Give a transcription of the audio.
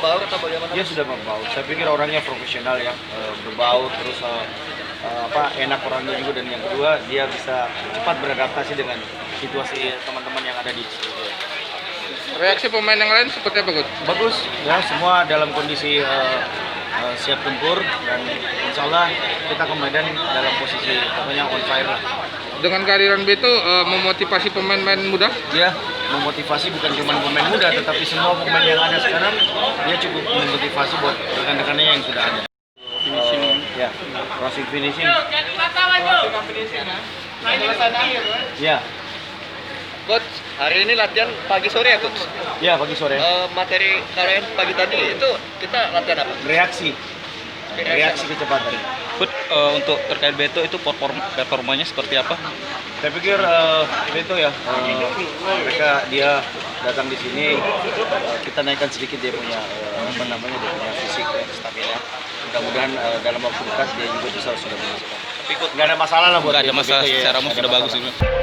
berbaur atau bagaimana? Dia sudah berbaur. Saya pikir orangnya profesional ya, berbaur terus enak orangnya juga, dan yang kedua dia bisa cepat beradaptasi dengan situasi teman-teman yang ada di situ. Reaksi pemain yang lain seperti apa, Coach? Bagus ya, semua dalam kondisi siap tempur, dan insya Allah kita ke Medan dalam posisi pokoknya on fire lah. Dengan kehadiran Beto memotivasi pemain-pemain muda? Dia memotivasi bukan cuma pemain muda, tetapi semua pemain yang ada sekarang dia cukup memotivasi buat rekan-rekannya yang sudah ada. Ya, crossing finishing. Ya, Coach, hari ini latihan pagi sore ya, Coach? ya pagi sore. Materi kalian pagi tadi itu kita latihan apa? Reaksi kecepatan. Untuk terkait Beto itu performanya seperti apa? Saya pikir Beto ya, dia datang di sini, kita naikkan sedikit dia punya dia punya fisik ya, stamina. Mudah-mudahan dalam waktu dekat dia juga bisa sudah masuk. Tapi nggak ada masalah lah buat nggak ada Beto masalah, ya. secara Nggak ada sudah bagus masalah. juga.